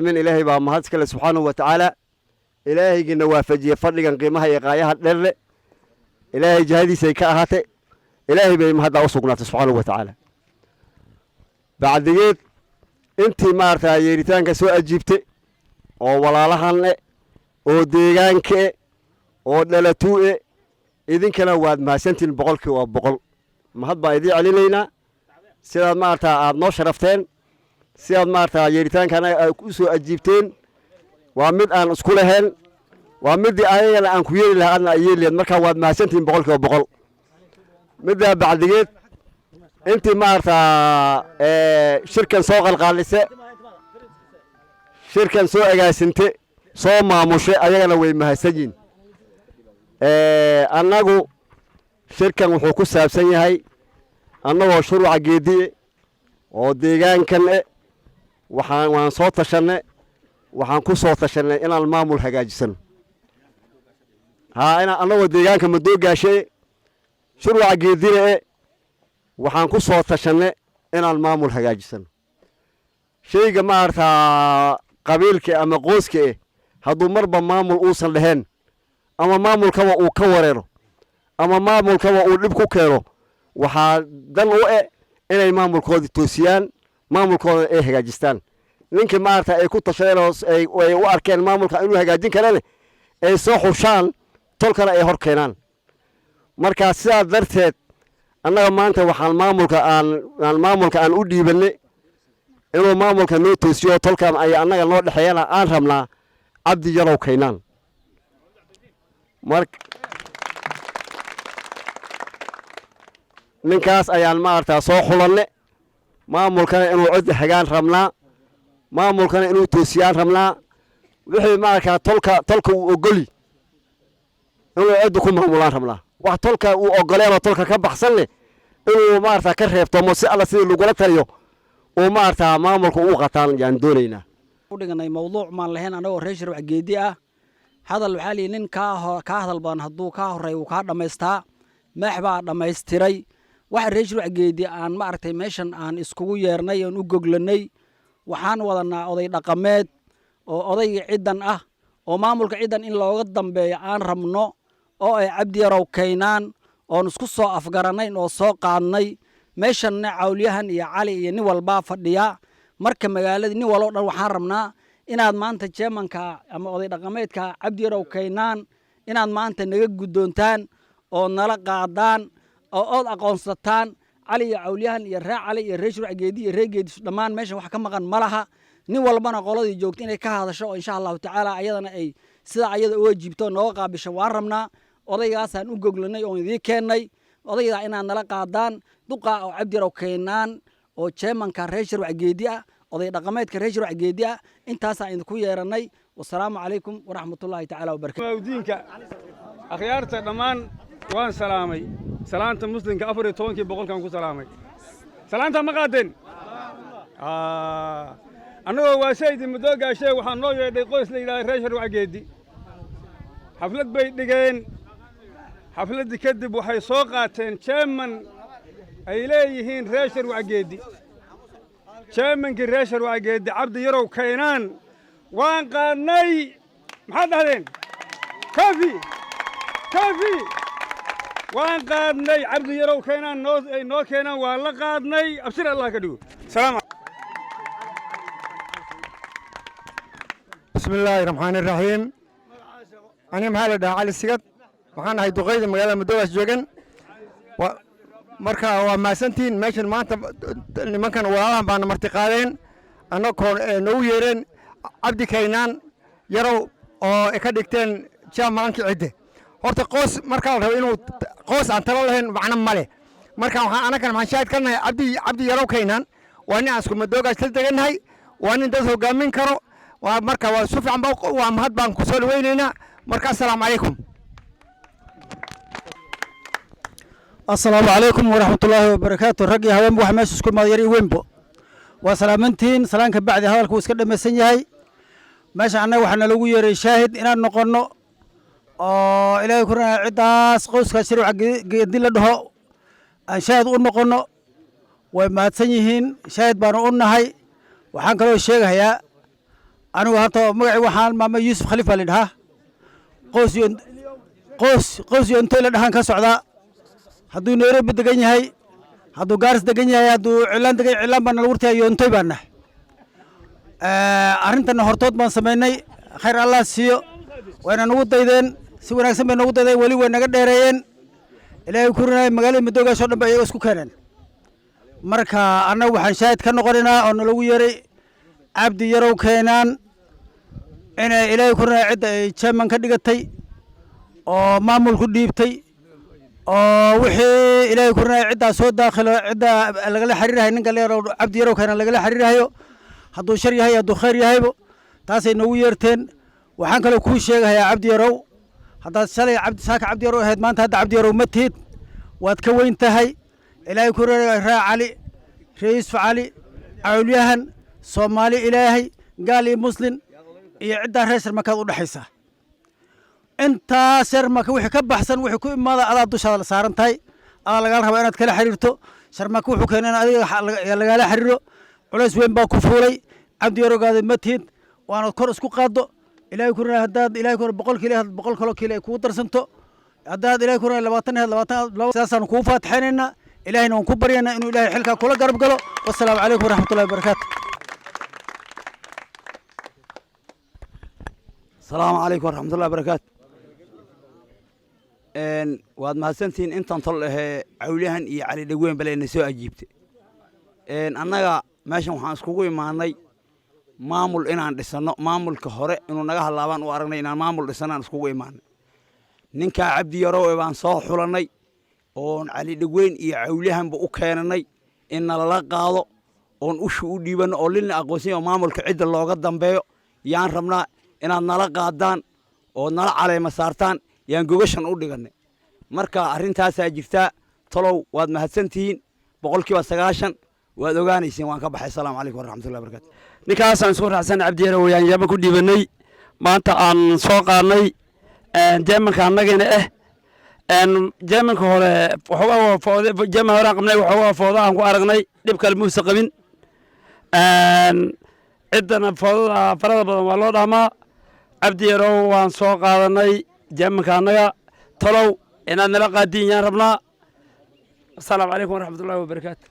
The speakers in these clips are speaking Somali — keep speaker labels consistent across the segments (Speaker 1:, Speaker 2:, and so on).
Speaker 1: العالمين إلهي بامهات كله سبحانه وتعالى إلهي جنا وافجي فضلًا قيمها يقايها الدر إلهي جهدي سيكاهاته إلهي بمهد وسقنا سبحانه وتعالى بعد جيت أنت مارتا يريتان كسوء جبت أو ولا لهن أو ديجانك أو دلتوء إذن كنا واد ما سنتين بقولك وبقول مهد بايدي علينا سيد مارتا أبنو شرفتين سيد مارتا يريتان كنا كسوء جبتين ومد أن أسكولهن ومد أنا أن كوير لهنا يلي مركا واد ما سنتين بقولك وبقول مد بعد جيت أنت مارتا شركة سوق القالسة شركة سوق جاسنتي سوق معموشة أيانا ويمهسجين أناقو شركة وحكومة سابسية هاي أناقو شروع جديد وديجان كان وحن صوت شنة وحن كو صوت شنة إن المامول هجاجسن ها أنا ديجان كم دوجا شيء شروع جديد waxaan ku soo tashanay inaan maamul hagaajisan shayga maarta qabiilka ama qoyska hadduu marba maamul uusan lahayn ama maamulkaba uu ka wareero ama maamulkaba uu dib ku keeno waxaa dan u inay maamulkoodii toosiyaan maamulkooda ay hagaajistaan ninka maarta ay ku tashadeen ay u arkeen maamulka inuu hagaajin karaan ay soo xushaan tolkana ay hor keenaan marka sidaa darteed annaga maanta waxaan maamulka aan u dhiibanay inuu maamulka noo toosiyo tolkan ay annaga noo dhaxeeyana aan rabnaa cabdi yarow kaynaan ninkaas ayaan maartaa soo xulanay maamulkana inuu cod hagaan rabnaa maamulkana inuu toosiyaan rabnaa wixii maarkaa tolka uu ogoli inuu cod ku maamulaan rabnaa wax tolka uu ogoleeyo tolka ka baxsan inuu maarta ka reebto mo si alla sidii lagu taliyo oo maarta maamulku uu qataan yaan doonaynaa
Speaker 2: u dhiganay mawduuc maan lahayn anagoo reeshir wax geedi ah hadal waxa li nin ka hadal baan haduu ka horeeyo ka dhameystaa maxba dhameystiray wax reeshir wax geedi aan maartay meeshan aan iskugu yeernay oo u goglanay waxaan wadanaa oday dhaqameed oo odayga ciidan ah oo maamulka ciidan in looga dambeeyo aan rabno oo ay cabdi yarow kaynaan oo isku soo afgaranayn oo soo qaadnay meeshan cawliyahan iyo cali iyo nin walba fadhiya marka magaalada nin walba dhan waxaan rabnaa inaad maanta jeemanka ama oday dhaqameedka cabdi yarow kaynaan inaad maanta naga gudoontaan oo nala qaadaan oo aqoonsataan cali iyo cawliyahan iyo cali iyo reeshur geedi iyo reegeedi dhamaan meeshan wax ka maqan malaha nin walbana qoladii joogta inay ka hadasho oo insha Allah taala ayadana ay sida ayada oo jibto noo qaabisho waan rabnaa odaygaasaan u goglanay oo idin keenay odayga inaan nala qaadaan duqa oo cabdi yarow kaynaan oo jeemanka reeshur geedi ah oday dhaqameedka reeshur geedi ah intaas aan idinku yeeranay wassalaamu calaykum waraxmatullaahi tacaala wabarakaatuh
Speaker 3: diinka akhyaarta dhamaan waan salaamay salaanta muslimka 14 boqolkan ku salaamay salaanta ma qaadeen annagoo waa saydi madoogaashay waxaan noo yeedhay qoys la yidhaahdo reeshur geedi xaflad bay dhigeen xafladii kadib waxay soo qaateen jeeman ay leeyihiin reeshur geedi jeemankii reeshur geedi cabdi yarow kaynaan waan qaadnay maxaad dhahdeen kaafi waan qaadnay cabdi yarow kaynaan noo keenaan waan la qaadnay abshir allah ka dhigo salaam
Speaker 4: بسم الله الرحمن الرحيم أنا محل ده علي السجد وحنا هاي دقيقة مجال مدرس جوجن ومركا وماسنتين ماشي ما أنت اللي كان وراهم بان مرتقالين أنا كون نويرين عبد كينان يرو أو إكاديكتين شام مانك عدة هرت قوس مركا إنه قوس عن ترى لهن معنا ماله مركا أنا كان مشاهد كنا عبد يرو كينان وأنا أسكت مدرس تلتقين هاي وأنا ندرسه جامين كرو ومركا وسوف عم بوق ومهد بانك وصل ويننا مركا السلام عليكم
Speaker 2: السلام عليكم ورحمة الله وبركاته رجي هوام بوح ماشي سكول مديري وينبو وسلامتين سلامك بعد هذا الكوس كده مسني هاي ماشي عنا وحنا لو يري شاهد إن نقولنا إلى يكون عداس قوس كسر عقد له أن شاهد نقولنا وما تسنيهن شاهد بانو هاي وحن كلو الشيء هيا anigu horta magacii waxaan maama yuusuf khaliif baa lidhahaa qoys yoontoy la dhahaan ka socdaa hadduu nairobi degan yahay hadduu gaaris degan yahay hadduu cilaan degan cilaan baa nala wurtaya yoontoy baan nahay arrintanna hortood baan samaynay khayr allah siiyo wayna nagu daydeen si wanaagsan bay nagu daydeen weli way naga dheereeyeen ilaahay ku rinay magaalada madoogaasoo dhan ba iyaga isku keeneen marka annagu waxaan shaahid ka noqonaynaa oo nalagu yeeray cabdi yarow keenaan inay ilaahay ku rinay cidda ay chairman ka dhigatay oo maamul ku dhiibtay oo wixii ilaahay ku rinay ciddaa soo daakhilo cidda lagala xiriirahay ninka leero cabdi yarow keenaan lagala xiriirahayo hadduu shar yahay hadduu khayr yahaybo taasay noogu yeerteen waxaan kaloo kuu sheegahayaa cabdi yarow haddaad shalay saaka cabdi yarow ahayd maanta hadda cabdi yarow ma tihid waad ka weyn tahay ilaahay ku rinay raa cali ree yuusuf cali cawlyahan soomaali ilaahay gaal iyo muslin iyo ciddaa reer sharmakaad u dhexaysaa intaa sharmaka wixii ka baxsan wixii ku imaada adaa dushaada la saaran tahay adaa lagaala rabaa inaad kala xiriirto sharmaka wuxuu keenay in adiga lagaala xiriiro culays weyn baa ku fuulay cabdi yarowgaada ma tihid waana kor isku qaaddo ilaahay ku rinay haddaad ilaahay ku boqol kiilo boqol kaloo kiilo ay kugu darsanto haddaad ilaahay ku rinay 20 sidaasaan kugu faatixinaynaa ilaahayna waan ku baryaynaa inuu ilaahay xilkaa kula garab galo wassalaamu calaykum waraxmatullahi wabarakaatu
Speaker 5: السلام عليكم ورحمة الله وبركاته. واد mahadsantiin intan tol cawliyahan iyo cali dhagweyn balayna soo ajiibtay annaga meeshan waxaan iskugu imaanay maamul inaan dhisano maamulka hore inuu naga halaabaan u aragnay inaan maamul dhisanaan iskugu imaanay ninka cabdi yarow baan soo xulanay oo cali dhagweyn iyo cawliyahanba u keenanay in nala qaado oon ushu u dhiibano oo lilna aqoonsiyo maamulka cidda looga dambeeyo yaan rabnaa inaad nala qaadaan oo nala caleema saartaan yaan gogashan u dhiganay marka arrintaasaa jirtaa talow waad mahadsantihiin 90% waad ogaanayseen waan ka baxay assalaamu calaykum waraxmatullahi wabarakaatu
Speaker 1: ninkaasaan isku raacsan cabdi yarow yaan yaba ku dhiibanay maanta aan soo qaadnay jeemanka annagana jeemanka hore jeeman hore aan qabnay waxoogaa fooda aan ku aragnay dhib kale muuse qabin ciddana foodada farada badan waa loo dhahmaa cabdi yarow waan soo qaadanay jeemanka annaga talow inaad nala qaadiin yaan rabnaa assalaamu calaykum waraxmatullahi wabarakaatu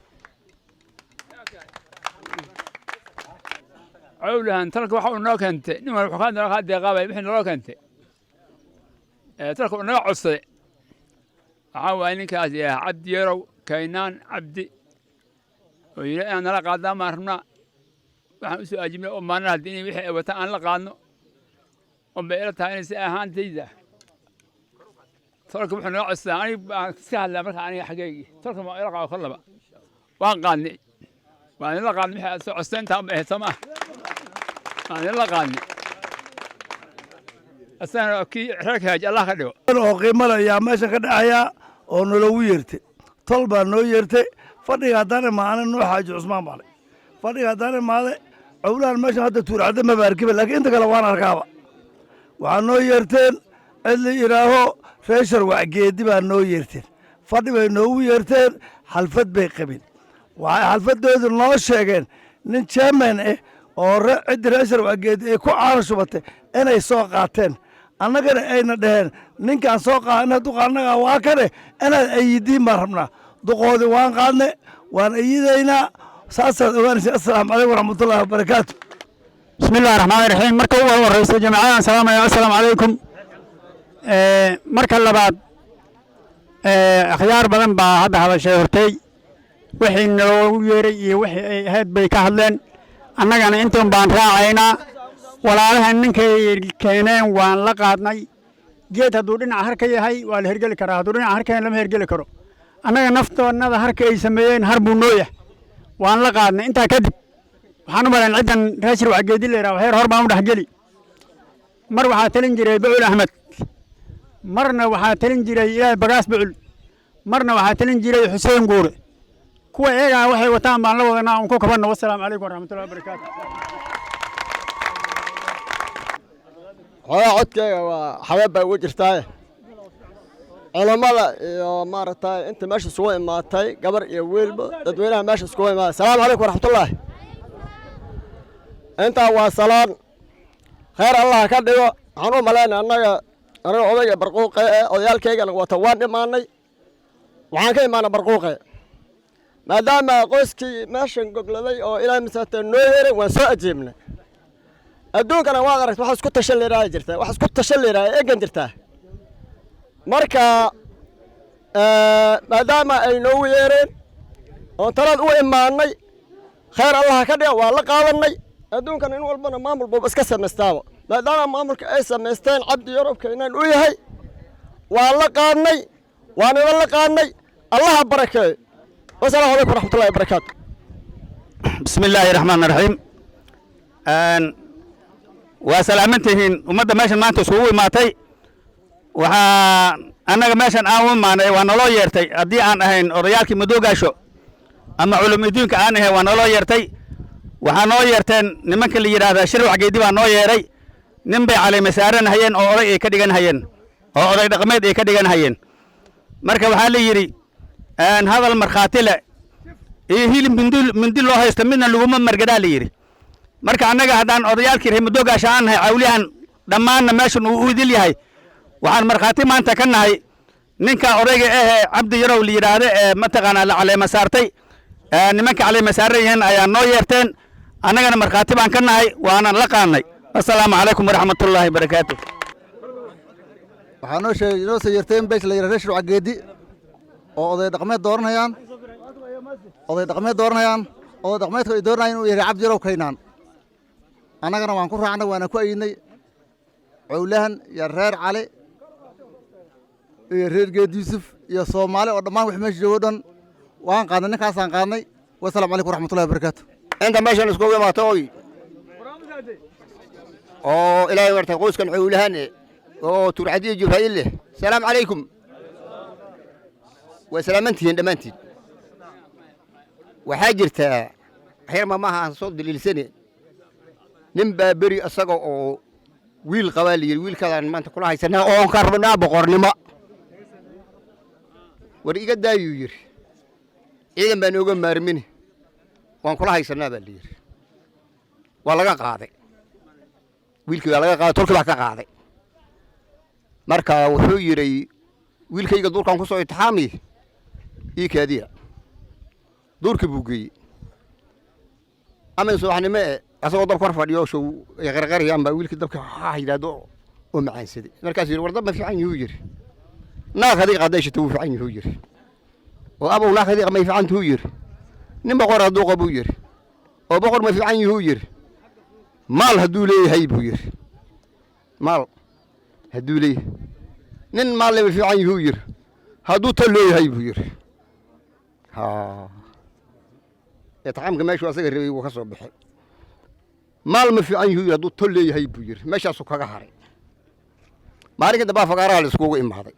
Speaker 6: cawlahan talka waxa uu noo keentay nin wal xukaan noo deeqaabay wixii noo keentay talka uu naga codsaday waxaa waay ninkaas yahay cabdi yarow kaynaan cabdi oo yidhi inaan nala qaadaan baan rabnaa waxaan u soo aajibnay oo maalin haddii inay wixii ay wataan aan la qaadno oo bay ila tahay inay si ahaantayda talka wuxuu naga codsaday aniga baan iska hadlaa marka aniga xageygii talka ma ila qaado kollaba waan qaadnay waan ila qaadnay wixii aad soo codsaday intaa ma ahayd soo maaha waan ila qaadnay asana kii reerka haaj allah ka dhigo
Speaker 7: oo qiimo leh ayaa meeshan ka dhacaya oo nologu yeertay tol baa noo yeertay fadhiga haddaan imaanin noo xaaji cusmaan baalay fadhiga haddaan imaaday cawlahan meeshan hadda tuurcadda ma baarkiba laakiin inta kale waan arkaaba waxaa noo yeerteen cid la yidhaaho reeshar wacgeedi baa noo yeerteen fadhi bay noogu yeerteen xalfad bay qabeen waxay xalfadoodu noo sheegeen nin chairman ah oo ciddi reeshar wacgeedi ay ku caana shubatay inay soo qaateen annagana ayna dhaheen ninkaan soo qaadna duqa annaga waa kane inaad ayidiin baan rabnaa duqoodii waan qaadne waan ayidaynaa saasaad ogaanaysa assalaamu calaykum waraxmatullahi wabarakaatu
Speaker 8: بسم الله الرحمن الرحيم مركب أول رئيس الجماعة السلام عليكم مركب لبعض خيار بدن بعد هذا الشيء هرتي وحين يري وحي هاد بيكهلن أنا كان أنتم بانراعينا ولا له إنك كينين وان لقادنا جيت هدورين عهركي هاي والهرجل كره هدورين عهركي لم هرجل كرو أنا نفط وأنا هركي يسمين هرب نوية وان لقادنا أنت كذب waxaan u malayn ciddan raashir wacgeedi la yidhaha heer hor baan u dhex geli mar waxaa talin jiray bucul axmed marna waxaa talin jiray ilaahay bagaas bucul marna waxaa talin jiray xuseen guure kuwa eegaa waxay wataan baan la wadanaa un ku kabanno wassalaamu calaykum waraxmatullahi wabarakaatu
Speaker 1: xogaa codkayga waa xabeeb bay ugu jirtaaye culammada iyo maaragtay inta meesha isugu imaatay gabar iyo wiilba dadweynaha meesha isugu imaaday asalaamu calaykum waraxmatullaahi intaa waa salaan khayr allah ka dhigo waxaan u malaynaa anaga odayga barquuqe odayaalkaygana wata waan imaanay waxaan ka imaanay barquuqe maadaama qoyskii meeshan gogladay oo ilaahay masaata noo yeeray waan soo ajeebnay adduunkana waad aragta wax isku tashan leeyahay jirta wax isku tashan leeyahay eegan jirta marka maadaama ay noo yeereen oo talad u imaanay khayr allah ka dhigo waa la qaadanay adduunkana in walbana maamul buu iska samaystaaba maadaama maamulka ay samaysteen cabdi yarobka inaan u yahay waa la qaadnay waan ila la qaadnay allah barakeeyo wasalaamu calaykum waraxmatullahi wabarakaatu
Speaker 8: bismillaahi raxmaani raxiim waa salaamantihiin ummadda meeshan maanta isugu imaatay waxaa annaga meeshan aan u imaanay waa naloo yeertay haddii aan ahayn odayaalkii madoogaasho ama culumidiinka aan ahayn waa naloo yeertay waxaa noo yeerteen nimanka la yidhaahdaa shirwac geedi baa noo yeeray nin bay caleema saaran hayeen oo oday ay ka dhigan hayeen oo oday dhaqameed ay ka dhigan hayeen marka waxaa la yidhi hadal markhaati le iyo hilib mindi loo haysto midna laguma margadhaa la yidhi marka annaga haddaan odayaalkii reer madoogaasha aan nahay cawliyahan dhammaanna meeshan uu idil yahay waxaan markhaati maanta ka nahay ninka odayga ahee cabdi yarow la yidhaahda ee mataqaanaa la caleema saartay nimanka caleema saaran yihiin ayaa noo yeerteen annagana markhaati baan ka nahay waanan la qaadnay assalaamu calaykum waraxmatullaahi wabarakaatu
Speaker 9: waxaa noo soo yeerteen beesha la yidhaha reer shirwac geedi oo oday dhaqameed dooranayaan oday dhaqameedka ay dooranayaan inuu yahay cabdi yarow kaynaan annagana waan ku raacnay waana ku ayidnay cowlahan iyo reer cali iyo reer geed yuusuf iyo soomaali oo dhammaan wix meesha joogo dhan waan qaadnay ninkaasaan qaadnay wasalaamu calaykum waraxmatullahi wabarakaatu
Speaker 1: inta meeshan iskugu imaato oy oo ilaahay wartay qoyskan cowlahan oo turcadiyo jibraa'iil leh salaamu calaykum waa salaamantihiin dhammaantiin waxaa jirtaa waxyar mamaha aan soo daliilsane nin baa beri isaga oo wiil qabaa la yidhi wiilkaadaan maanta kula haysanaa oon ka rabnaa boqornimo war iga daayuu yidhi ciidan baa nooga maarmini waan kula haysanaa baa la yidhi waa laga qaaday wiilkii waa laga qaaday tolkii baa ka qaaday marka wuxuu yidhi wiilkayga duurkaan ku soo itixaami ii kaadiya duurkii buu geeyey amin subaxnimo asagoo dab kor fadhiyo show ay qarqarayaan baa wiilkii dabka ha yidhaahdo oo macaansaday markaas yidhi war dab ma fiican yuhuu yidhi naag hadiiq haddayshato wuu fiican yuhuu yidhi oo abow naag hadiiq may fiican tuhuu yidhi nin boqor hadduu qabuu yidhi oo boqor ma fiican yuhuu yidhi maal hadduu leeyahay buu yidhi maal hadduu leeyahay nin maal lema fiican yuhuu yidhi hadduu tal leeyahay buu yidhi itixaamka meeshuu asaga rabay wuu ka soo baxay maal ma fiican yuhuu yidhi hadduu tol leeyahay buu yidhi meeshaasuu kaga haray maalinka dambaa fagaaraha la iskugu imaaday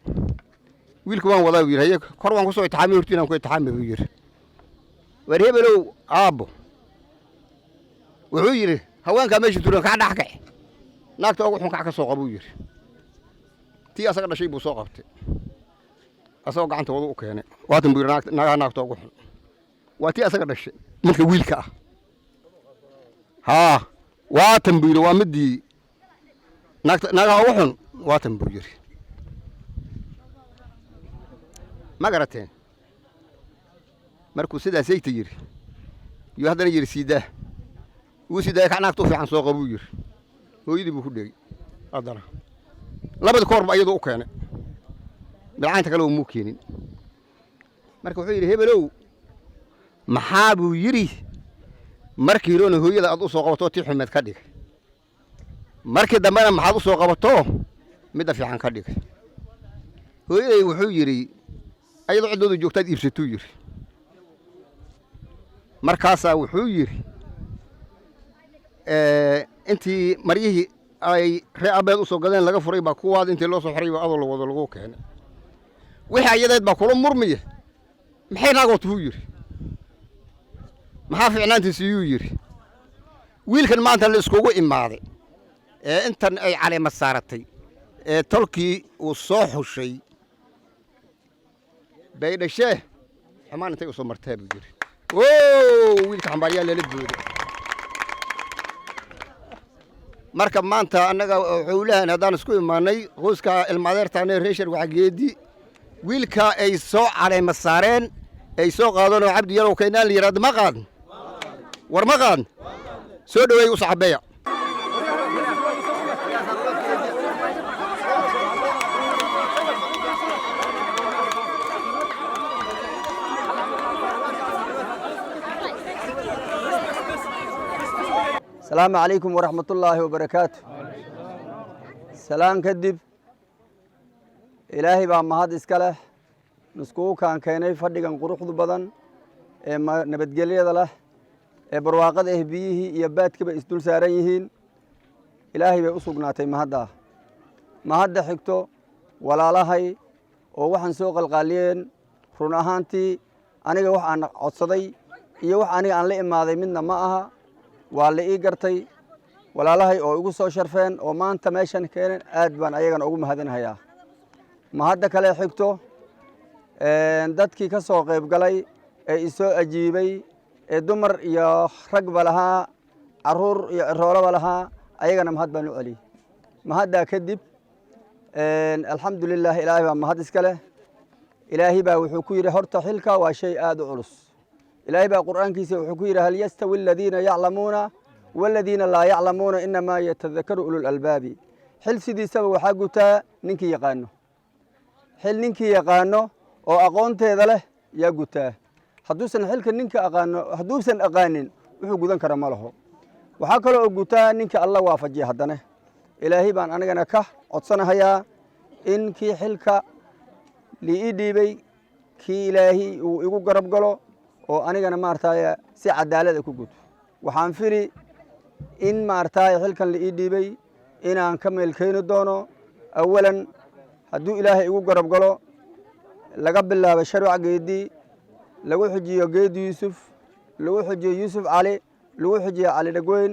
Speaker 1: wiilka waan wadaa buu yidhi haye kor waan ku soo itixaamay hortiinaan ku itixaamay buu yidhi war hebelow aabbo wuxuu yidhi haweenkaa meesha turan kac dhax kac naagta ugu xun kac ka soo qabuu yidhi tii asaga dhashay buu soo qabtay asagoo gacanta wadu u keenay waatan buu yidhi naagta ugu xun waa tii asaga dhashay ninka wiilka ah haa waatan buu yidhi waa midii naagaha ugu xun waatan buu yidhi ma garateen markuu sidaasayta yidhi yuu haddana yidhi siidaa wuu siidaaya kac naagta u fiican soo qabuu yidhi hooyadii buu ku dhegey haddana labadii koorba iyadoo u keenay bilcaanta kale muu keenin marka wuxuu yidhi hebelow maxaa buu yidhi markii roona hooyada aad u soo qabato tii xumeed ka dhigay markii dambena maxaad u soo qabato midda fiican ka dhigay hooyaday wuxuu yidhi ayadoo ciddooda joogtaad iibsatuu yidhi markaasaa wuxuu yidhi intii maryihii ay ree abeed u soo gadeen laga furay baa kuwaad intii loo soo xiray baa adoo lawado lagu keenay wixii ayadeed baa kula murmiya maxay naagoo tuhuu yidhi maxaa fiicnaantiisi yuu yidhi wiilkan maanta la iskugu imaaday ee intan ay caleema saaratay ee tolkii uu soo xushay bay dhashee xumaan intay u soo martaa buu yidhi wiilka xambaaryaa lala booda marka maanta annaga xowlahan haddaan isku imaanay qoyska ilmaadeertaane reeshar waxgeedi wiilka ay soo caleema saareen ay soo qaadanoo cabdi yarow kaynaan la yidhaahdo ma qaadn war ma qaadn soo dhoweey u saxabeeya
Speaker 10: السلام عليكم ورحمة الله وبركاته سلام كدب إلهي بام هاد إسكاله نسكو كان كيني فردقان قروح بدن نبتقلي له برواقد إهبيه يبات كبا إسدول ساريهين إلهي بأسوقناتي مهدا حكتو ولا لهي ووحن سوق القالين روناهانتي أنا وحن عصدي يوح أنا أن لئ ماذا منا معها waa la ii gartay walaalahay oo igu soo sharfeen oo maanta meeshan keeneen aad baan ayagan ugu mahadinayaa mahadda kale xigto dadkii ka soo qayb galay ee isoo ajiibay ee dumar iyo rag balaha caruur iyo ciroolaba lahaa ayagana mahad baan u celiyey mahaddaa kadib alxamdulilah ilaahay baa mahad iska leh ilaahay baa wuxuu ku yidhi horta xilka waa shay aad u culus إلهي بقى قرآن كيسي وحكوير هل يستوي الذين يعلمون والذين لا يعلمون إنما يتذكر أولو الألباب حل سيدي سبب وحاقوتا ننكي يقانو حل ننكي يقانو أو أقونتي ذا له يقوتا حدوسا حلك ننكي أقانو حدوسا أقانين وحقو ذنكر ماله وحاكلو أقوتا ننكي الله وافجي حدنا إلهي بان أنا جنكه أتصنع هيا إنكي حلك لإيدي بي كي إلهي ويقو قرب قلو oo anigana maartaay si cadaalad ku guud waxaan firi in maartaay xilkan la ii dhiibay inaan ka meelkeeno doono awalan hadduu ilaahay igu garab galo laga bilaabo sharci geedi lagu xujiyo geedi Yuusuf lagu xujiyo Yuusuf Ali lagu xujiyo Ali Dhagweyn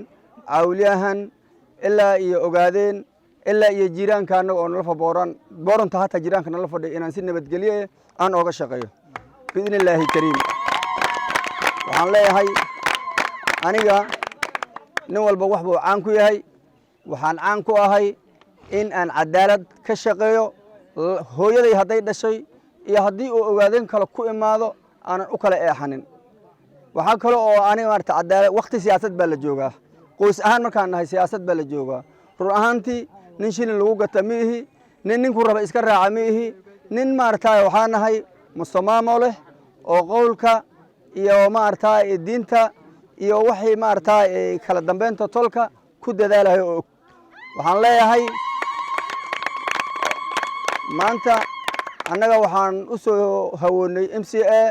Speaker 10: awliyahan ilaa iyo ogaadeen ilaa iyo jiraanka anaga oo nala booranta hata jiraanka nala fadhiyo inaan si nabadgeliye aan ooga shaqeeyo biidnillaahi kariim waxaan leeyahay aniga nin walba wax buu caan ku yahay waxaan caan ku ahay in aan cadaalad ka shaqeeyo hooyaday hadday dhashay iyo haddii uu ogaadeen kale ku imaado aanan u kala eexanin waxaa kale oo aniga maarata cadaalad waqti siyaasad baa la joogaa qoys ahaan markaan nahay siyaasad baa la joogaa run ahaantii nin shilin lagu gata ma ihi nin ninku raba iska raaca ma ihi nin maarata waxaa nahay mustamaamo leh oo qowlka iyo maartaay diinta iyo waxay maartaay kala dambeynta tolka ku dadaalahay oo waxaan leeyahay maanta annaga waxaan u soo hawoonay MCA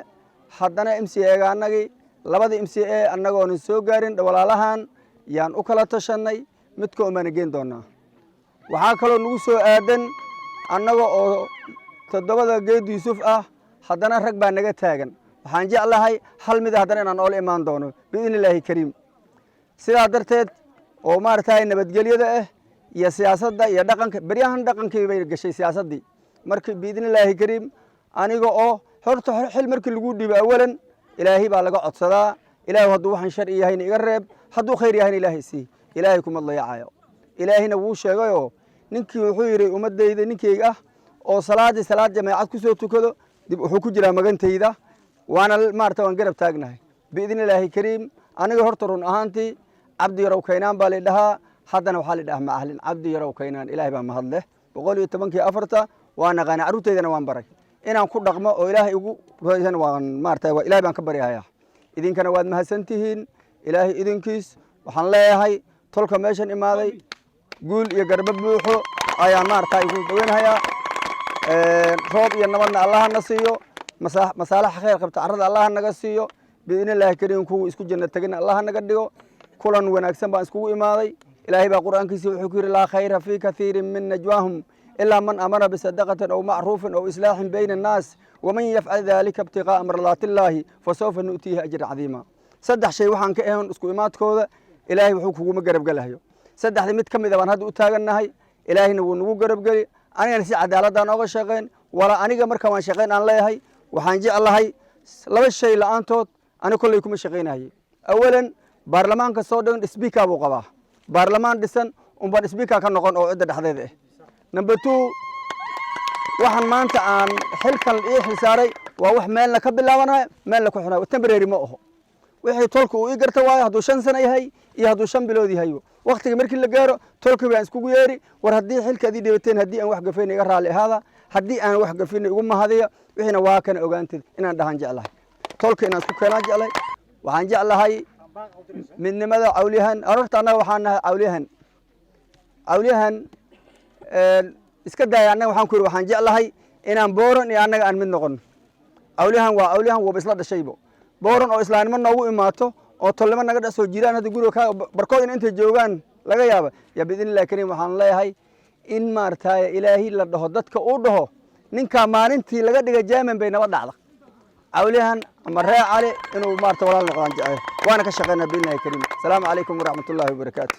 Speaker 10: haddana MCA ga annagii labada MCA annagoon soo gaarin walaalahan yaan u kala tashanay midka oo manageen doonaa waxaa kaloo nagu soo aadan annaga oo todobada geed Yuusuf ah haddana rag baa naga taagan waxaan jeclahay hal mid haddana inaan oola imaan doono biidnillaahi kariim sidaa darteed oo maartaay nabadgelyada ah iyo siyaasadda iyo dhaqanka baryahan dhaqankii bay gashay siyaasaddii markii biidnillaahi kariim aniga oo horta xil markii lagu dhibo awalan ilaahay baa laga codsadaa ilaahay hadduu waxaan shar yahayna iga reeb hadduu khayr yahayna ilaahay sii ilaahay kuma dayacayo ilaahayna wuu sheegayoo ninkii wuxuu yidhi ummaddayda ninkeyga ah oo salaad jamaacad ku soo tukado dib wuxuu ku jiraa magantayda وانا مارتا وان قرب تاغناhay باذن الله كريم aniga horta run ahaantii cabdi yarow kaynaan baa leedaha hadana waxa leedahay ma ahlin cabdi yarow kaynaan ilaahay baa mahad leh 114 waana qana caruurteedana waan baray inaan ku dhaqmo oo ilaahay ugu raayan waan maartaa ilaahay baan ka baryayaa idinkana waad mahadsantihiin ilaahay idinkiis waxaan leeyahay tolka meeshan imaaday guul iyo garba buuxo ayaan maartaa igu daweynayaa roob iyo nabadna Allah na siiyo masalaha khayr qabta arada Allah naga siiyo biidnillaahi kariim kuwa isku janna tagina Allah naga dhigo kulan wanaagsan baan iskugu imaaday ilaahay baa quraankiisa wuxuu ku yiri la khayra fi kathirin min najwahum illa man amara bi sadaqatin aw ma'rufin aw islahin bayna an-nas wa man yaf'al dhalika ibtiqa'a marlatillahi fasawfa nu'tihi ajran 'azima saddex shay waxaan ka ahayn isku imaadkooda ilaahay wuxuu kugu garab galayo saddexda mid kamid ah baan hadda u taaganahay ilaahayna wuu nagu garab gali anigana si cadaalad aan uga shaqeyn wala aniga marka waan shaqeyn aan leeyahay waxaan jeclahay laba shay la'aantood ani kulay kuma shaqeynayay awalan baarlamaanka soo dhan speaker buu qabaa baarlamaan dhisan unbaan speaker ka noqon oo cidda dhexdeeda ah. Number 2 waxaan maanta aan xilkan ii xilsaaray waa wax meelna ka bilaabanayo meelna ku xunaayo temporary ma aho. wixii tolku uu ii garta waayo hadduu 5 sano yahay iyo hadduu 5 bilood yahay waqtiga markii la gaaro tolku baan iskugu yeeri war haddii xilkaadii dhibateen haddii aan wax gafeen iga raali ahaada haddii aan wax gafeen igu mahadiyo wixina waa kana ogaantid inaan dhahan jeclahay tolka inaan isku keenaa jeclay waxaan jeclahay midnimada cawliyahan arorta anaga waxaan nahay cawliyahan iska daaya anaga waxaan ku yiri waxaan jeclahay inaan booran iyo anaga aan mid noqon cawliyahan waa isla dhashaybo booran oo islaanimo noogu imaato oo tolnimo naga dhasoo jiraan hadda guriga ka barkood intay joogaan laga yaaba ya bidinilaahi kariim waxaan leeyahay in maartaay ilaahi la dhaho dadka uu dhaho ninka maalintii laga dhiga jaaman bay naba dhacda cawliyahan ama ree cali inuu maarta walaal noqdaan jecel waana ka shaqeynaa bidinilaahi kariim assalaamu calaykum waraxmatullaahi wabarakaatuh